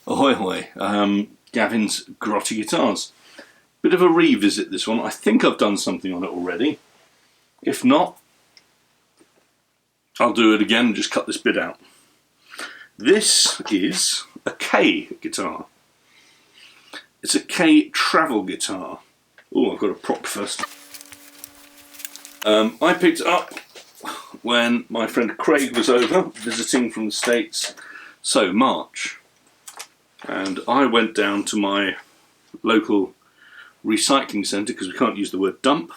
Ahoy, ahoy. Gavin's Grotty guitars. Bit of a revisit this one. I think I've done something on it already. If not, I'll do it again and just cut this bit out. This is a Kay guitar. It's a Kay travel guitar. Oh, I've got a prop first. I picked it up when my friend Craig was over visiting from the States, so March. And I went down to my local recycling centre because we can't use the word dump.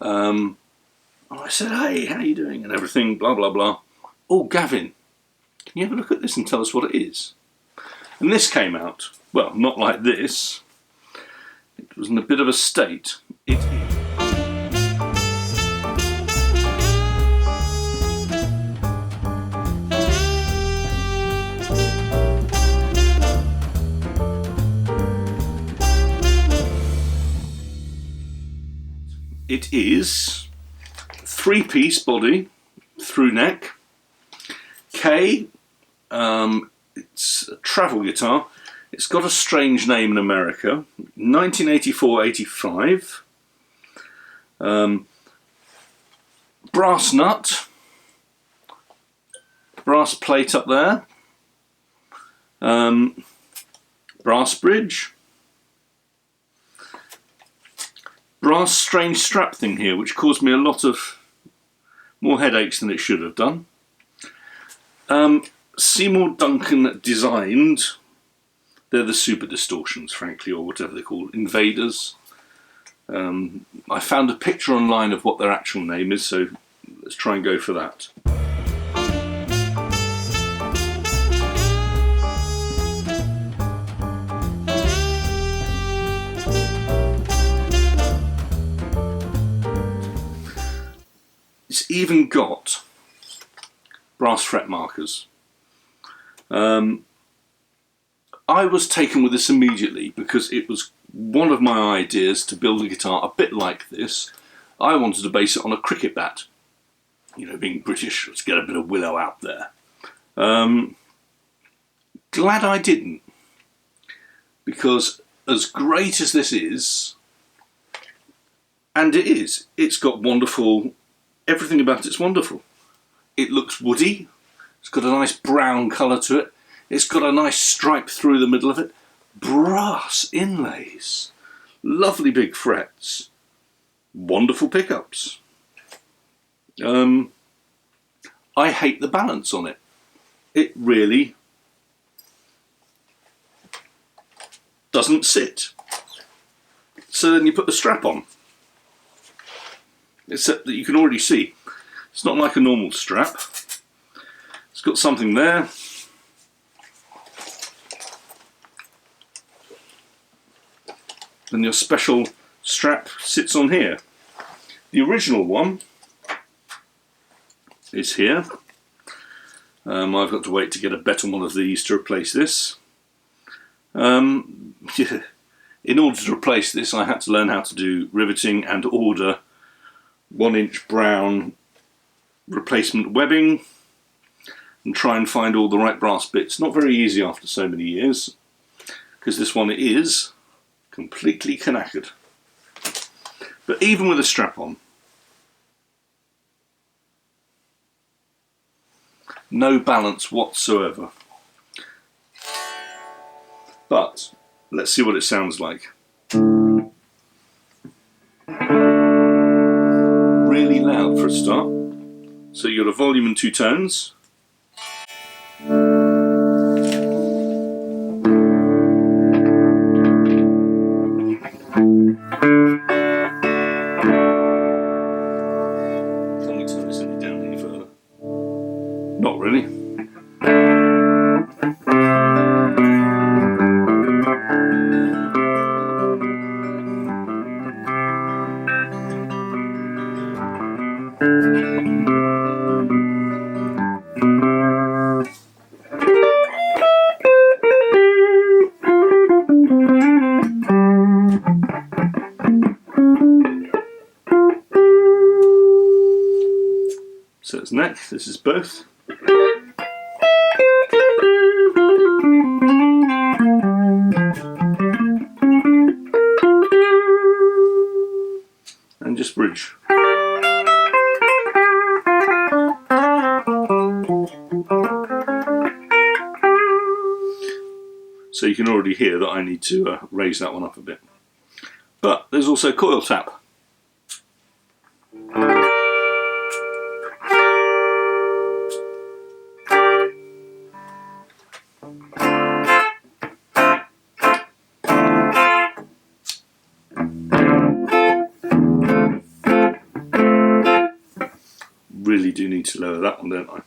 I said, hey, how you doing? And everything, blah, blah, blah. Oh, Gavin, can you have a look at this and tell us what it is? And this came out, well, not like this. It was in a bit of a state. It is 3-piece body, through neck, Kay. It's a travel guitar. It's got a strange name in America. 1984-85. Brass nut, brass plate up there, brass bridge. Brass strange strap thing here, which caused me a lot of more headaches than it should have done. Seymour Duncan designed, they're the super distortions, frankly, or whatever they're called, invaders. I found a picture online of what their actual name is, so let's try and go for that. It's even got brass fret markers. I was taken with this immediately because it was one of my ideas to build a guitar a bit like this. I wanted to base it on a cricket bat. You know, being British, let's get a bit of willow out there. Glad I didn't, because as great as this is, and it is, it's got wonderful, everything about it's wonderful. It looks woody, it's got a nice brown colour to it, it's got a nice stripe through the middle of it, brass inlays, lovely big frets, wonderful pickups. I hate the balance on it. It really doesn't sit. So then you put the strap on, except that you can already see it's not like a normal strap. It's got something there. Then your special strap sits on here. The original one is here. I've got to wait to get a better one of these to replace this. In order to replace this, I had to learn how to do riveting and order 1-inch brown replacement webbing and try and find all the right brass bits. Not very easy after so many years, because this one is completely knackered. But even with a strap on, no balance whatsoever. But let's see what it sounds like. Really loud for a start. So you've got a volume and 2 tones. Can we turn this any down any further? Not really. This is both. And just bridge. So you can already hear that I need to raise that one up a bit. But there's also coil tap. Really do need to lower that one, don't I?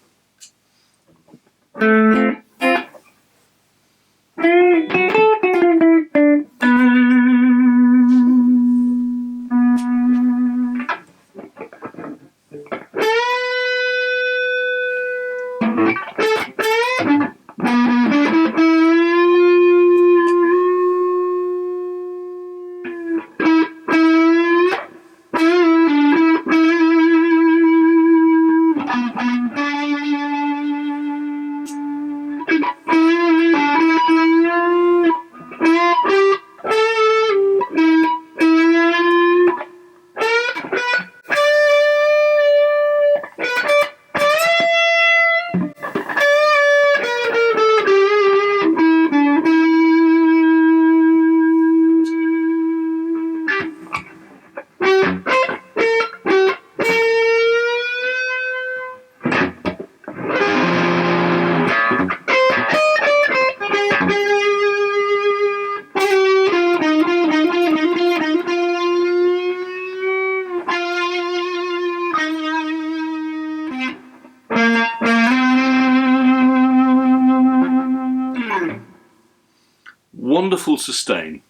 Wonderful sustain,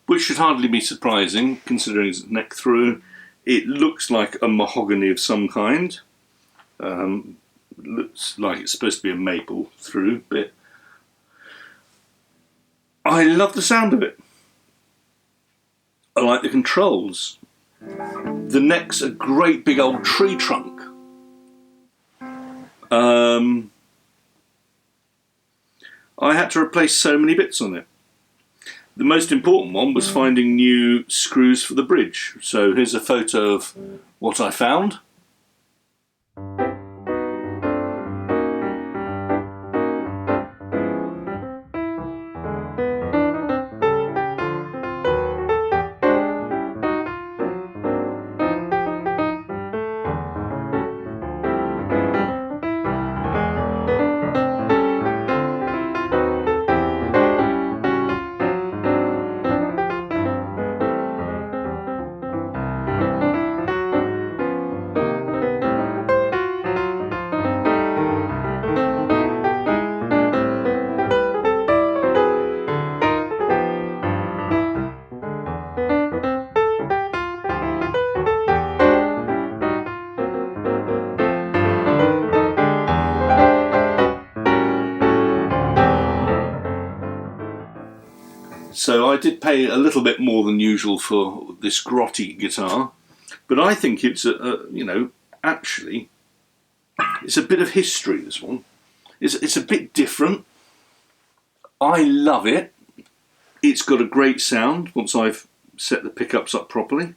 which should hardly be surprising considering it's neck through. It looks like a mahogany of some kind. Looks like it's supposed to be a maple through bit. I love the sound of it. I like the controls. The neck's a great big old tree trunk. I had to replace so many bits on it. The most important one was finding new screws for the bridge. So here's a photo of what I found. So I did pay a little bit more than usual for this Grotty guitar, but I think it's actually it's a bit of history. This one, it's a bit different. I love it. It's got a great sound once I've set the pickups up properly.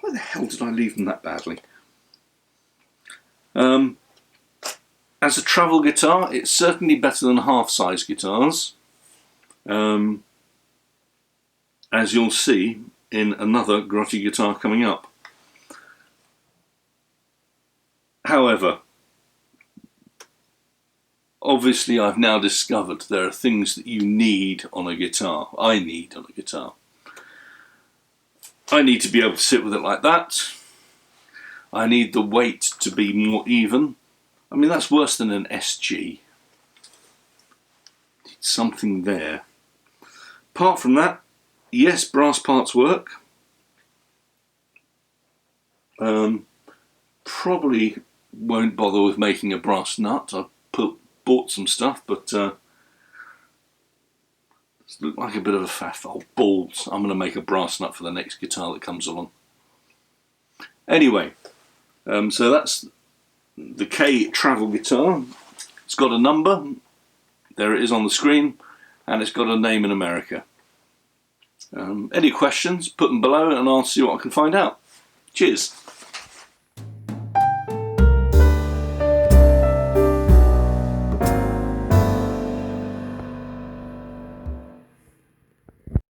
Why the hell did I leave them that badly? As a travel guitar, it's certainly better than half-size guitars. As you'll see in another Grotty guitar coming up. However, obviously I've now discovered there are things that you need on a guitar. I need on a guitar. I need to be able to sit with it like that. I need the weight to be more even. I mean, that's worse than an SG. Need something there. Apart from that, yes, brass parts work. Probably won't bother with making a brass nut. I've bought some stuff, but it's looked like a bit of a faff. Oh, balls. I'm going to make a brass nut for the next guitar that comes along. Anyway, so that's the Kay travel guitar. It's got a number, there it is on the screen, and it's got a name in America. Any questions, put them below and I'll see what I can find out. Cheers.